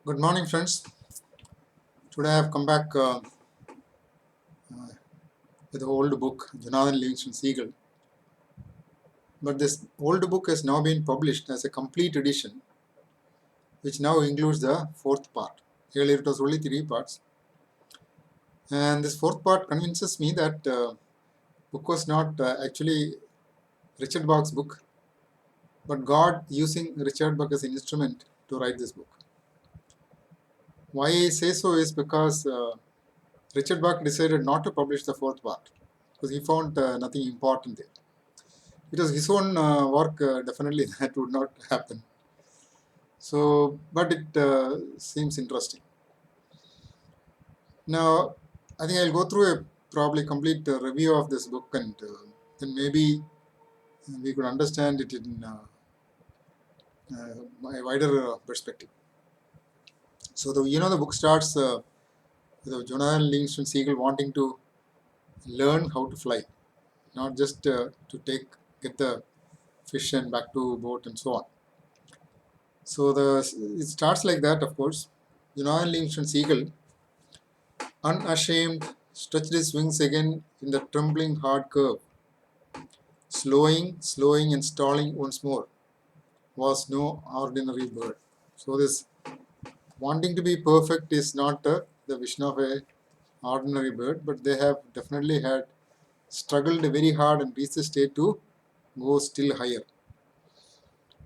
Good morning, friends. Today I have come back with an old book, Jonathan Livingstone Seagull. But this old book has now been published as a complete edition, which now includes the fourth part. Earlier it was only three parts. And this fourth part convinces me that book was not actually Richard Bach's book, but God using Richard Bach as an instrument to write this book. Why I say so is because Richard Bach decided not to publish the fourth part because he found nothing important there. It was his own work, definitely that would not happen. So, but it seems interesting. Now, I think I'll go through a probably complete review of this book, and then maybe we could understand it in a wider perspective. So, the book starts with Jonathan Livingstone Seagull wanting to learn how to fly, not just to get the fish and back to boat and so on. So it starts like that, of course. Jonathan Livingstone Seagull, unashamed, stretched his wings again in the trembling hard curve. Slowing and stalling once more. Was no ordinary bird. So this wanting to be perfect is not the vision of a ordinary bird, but they have definitely had struggled very hard and reached the state to go still higher.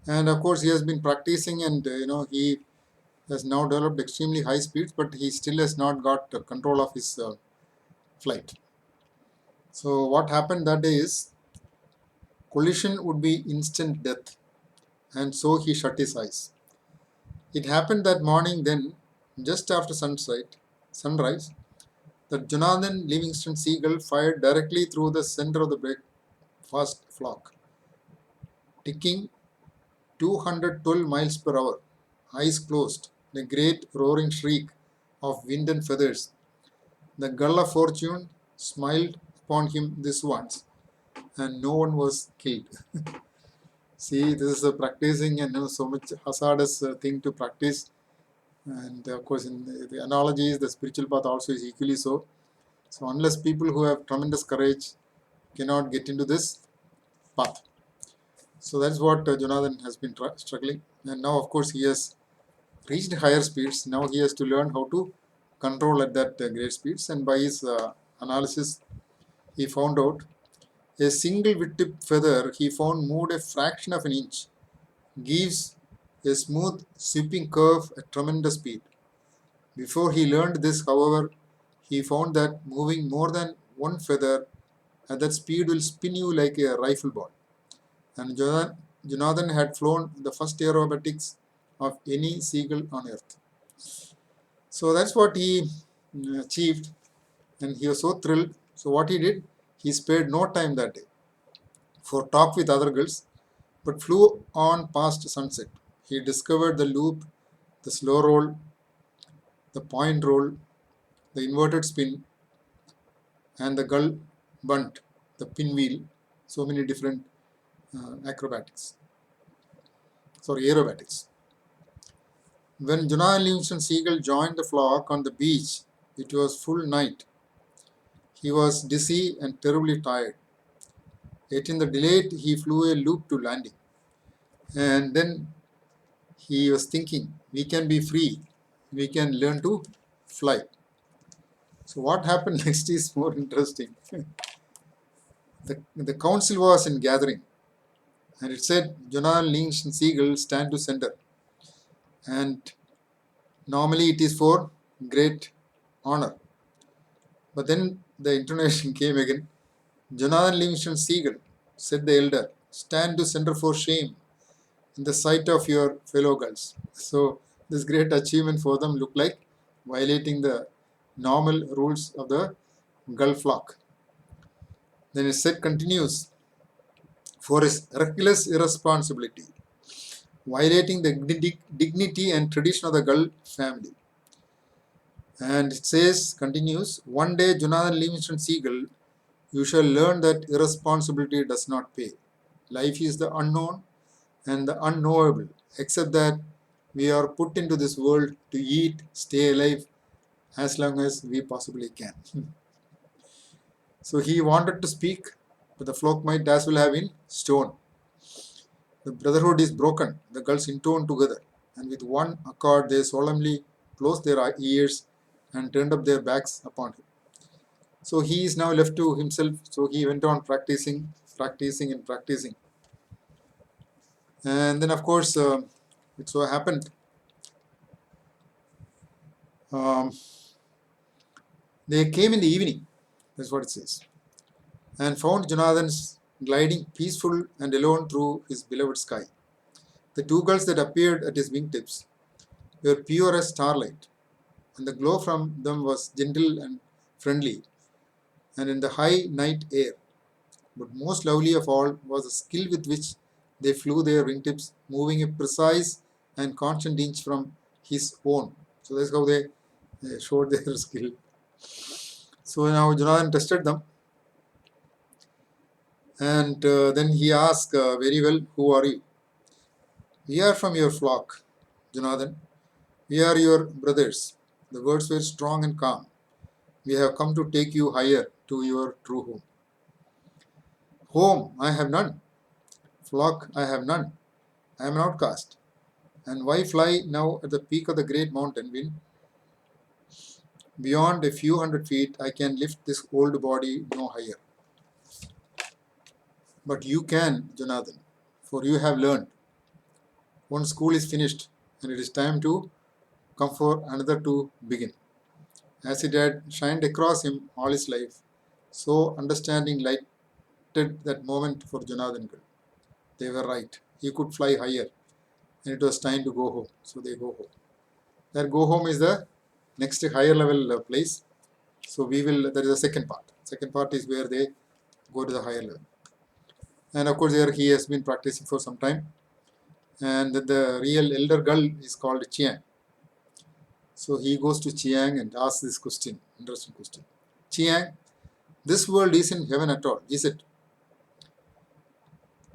And of course, he has been practicing, and he has now developed extremely high speeds, but he still has not got control of his flight. So what happened that day is collision would be instant death, and so he shut his eyes. It happened that morning then, just after sunrise, that Jonathan Livingstone Seagull fired directly through the center of the breakfast flock, ticking 212 miles per hour, eyes closed, in a great roaring shriek of wind and feathers. The gull of fortune smiled upon him this once, and no one was killed. See, this is a practicing and so much hazardous thing to practice. And of course, in the analogies, the spiritual path also is equally so. So, unless people who have tremendous courage cannot get into this path. So, that's what Jonathan has been struggling. And now, of course, he has reached higher speeds. Now, he has to learn how to control at that great speeds. And by his analysis, he found out a single wing-tip feather he found moved a fraction of an inch, gives a smooth sweeping curve at tremendous speed. Before he learned this, however, he found that moving more than one feather at that speed will spin you like a rifle ball. And Jonathan had flown the first aerobatics of any seagull on earth. So that's what he achieved, and he was so thrilled. So what he did, he spared no time that day for talk with other girls, but flew on past sunset. He discovered the loop, the slow roll, the point roll, the inverted spin, and the gull bunt, the pinwheel, so many different aerobatics. When Jonathan Livingstone Seagull joined the flock on the beach, it was full night. He was dizzy and terribly tired. Yet in the delight, he flew a loop to landing. And then he was thinking, we can be free. We can learn to fly. So what happened next is more interesting. The council was in gathering, and it said, Jonathan Livingstone Seagull stand to center. And normally it is for great honor. But then the intonation came again. Jonathan Livingstone Seagull, said the elder, stand to center for shame in the sight of your fellow girls. So this great achievement for them looked like violating the normal rules of the gull flock. Then it said continues, for his reckless irresponsibility, violating the dignity and tradition of the gull family. And it says, continues, one day Jonathan Livingstone Seagull, you shall learn that irresponsibility does not pay. Life is the unknown and the unknowable, except that We are put into this world to eat, stay alive as long as we possibly can. So he wanted to speak, but the flock might as well have been stone. The brotherhood is broken, the girls intone together, and with one accord they solemnly closed their ears and turned up their backs upon him. So he is now left to himself, so he went on practicing, practicing, and practicing. And then, of course, it so happened um, they came in the evening, that's what it says, and found Jonathan's gliding peaceful and alone through his beloved sky. The two girls that appeared at his wingtips were pure as starlight, and the glow from them was gentle and friendly, and in the high night air. But most lovely of all was the skill with which they flew their wingtips, moving a precise and constant inch from his own. So that's how they showed their skill. So now Jonathan tested them, and then he asked, very well, who are you? We are from your flock, Jonathan. We are your brothers. The words were strong and calm. We have come to take you higher to your true home. Home I have none. Flock I have none. I am an outcast. And why fly now at the peak of the great mountain when beyond a few hundred feet I can lift this old body no higher? But you can, Jonathan, for you have learned. One school is finished, and it is time to come for another to begin. As it had shined across him all his life, so understanding lighted that moment for Jonathan. They were right. He could fly higher, and it was time to go home. So they go home. Their go home is the next higher level place. So we will. There is a second part. Second part is where they go to the higher level. And of course, there he has been practicing for some time. And the real elder girl is called Chiang. So he goes to Chiang and asks this question, interesting question. Chiang, this world isn't heaven at all, is it?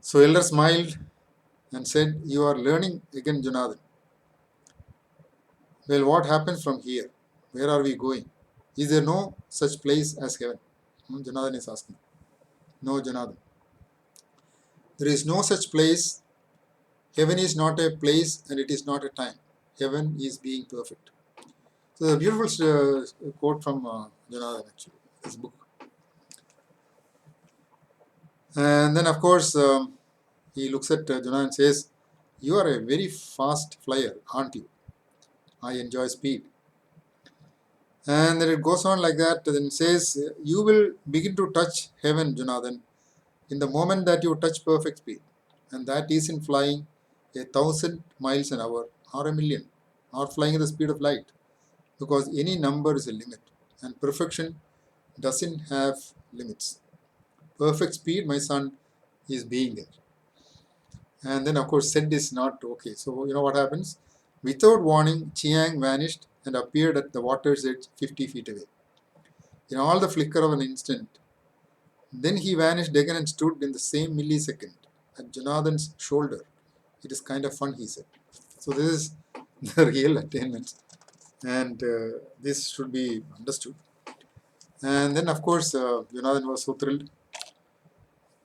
So elder smiled and said, you are learning again, Jonathan. Well, what happens from here? Where are we going? Is there no such place as heaven? Jonathan is asking. No, Jonathan. There is no such place. Heaven is not a place and it is not a time. Heaven is being perfect. So a beautiful quote from Jonathan, actually, this book. And then, of course, he looks at Jonathan and says, you are a very fast flyer, aren't you? I enjoy speed. And then it goes on like that. Then it says, you will begin to touch heaven, Jonathan, in the moment that you touch perfect speed. And that is in flying 1,000 miles an hour or 1,000,000 or flying at the speed of light. Because any number is a limit. And perfection doesn't have limits. Perfect speed, my son, is being there. And then, of course, said is not okay. So, you know what happens? Without warning, Chiang vanished and appeared at the water's edge 50 feet away. In all the flicker of an instant, then he vanished again and stood in the same millisecond at Jonathan's shoulder. It is kind of fun, he said. So, this is the real attainment, and this should be understood. And then, of course, Jonathan was so thrilled.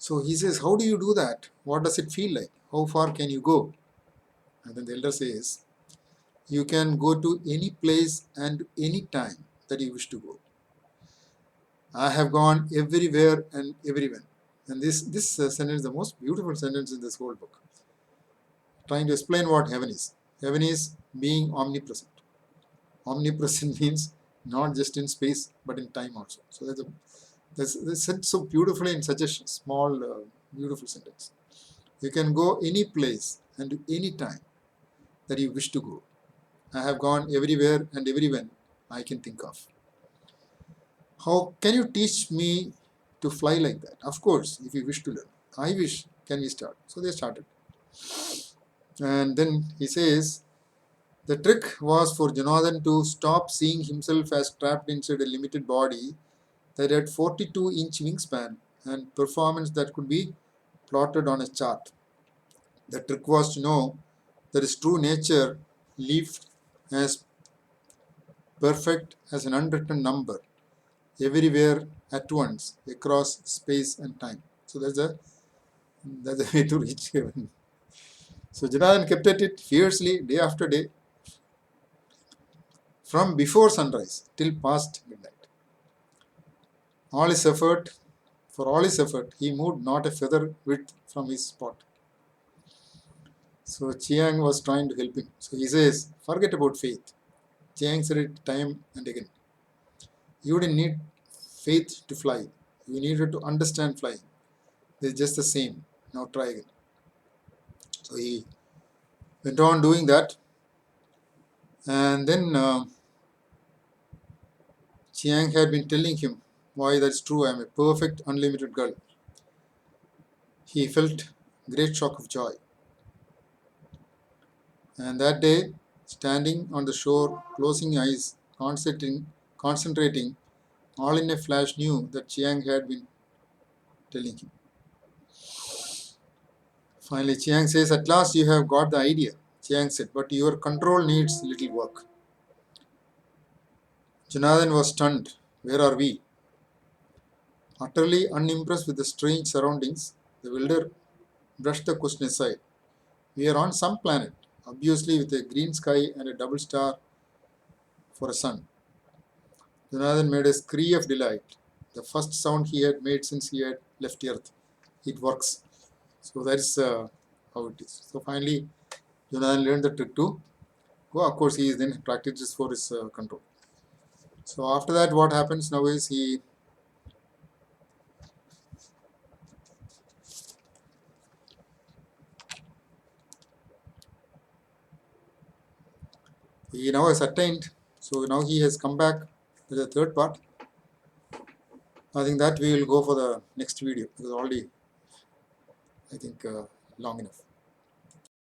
So he says, how do you do that? What does it feel like? How far can you go? And then the elder says, you can go to any place and any time that you wish to go. I have gone everywhere and everywhere. And this sentence is the most beautiful sentence in this whole book. Trying to explain what heaven is. Heaven is being omnipresent. Omnipresent means not just in space, but in time also. So that's said so beautifully in such a small, beautiful sentence. You can go any place and any time that you wish to go. I have gone everywhere and everywhere I can think of. How can you teach me to fly like that? Of course, if you wish to learn. I wish. Can we start? So they started. And then he says, the trick was for Jonathan to stop seeing himself as trapped inside a limited body that had 42-inch wingspan and performance that could be plotted on a chart. The trick was to know that his true nature lived as perfect as an unwritten number everywhere at once across space and time. So that's the way to reach heaven. So Janardhan kept at it fiercely day after day from before sunrise till past midnight. All his effort, for all his effort, he moved not a feather width from his spot. So Chiang was trying to help him. So he says, forget about faith. Chiang said it time and again. You didn't need faith to fly. You needed to understand flying. It's just the same. Now try again. So he went on doing that. And then Chiang had been telling him, why that's true, I am a perfect unlimited girl. He felt great shock of joy. And that day, standing on the shore, closing eyes, concentrating, all in a flash knew that Chiang had been telling him. Finally, Chiang says, at last you have got the idea. Chiang said, but your control needs little work. Janardhan was stunned. Where are we? Utterly unimpressed with the strange surroundings, the wielder brushed the question aside. We are on some planet, obviously with a green sky and a double star for a sun. Jonathan made a scream of delight, the first sound he had made since he had left Earth. It works. So that's how it is. So finally, Jonathan learned the trick too. Well, of course, he then practices for his control. So after that, what happens now is he now has attained. So now he has come back to the third part. I think that we will go for the next video because already I think long enough.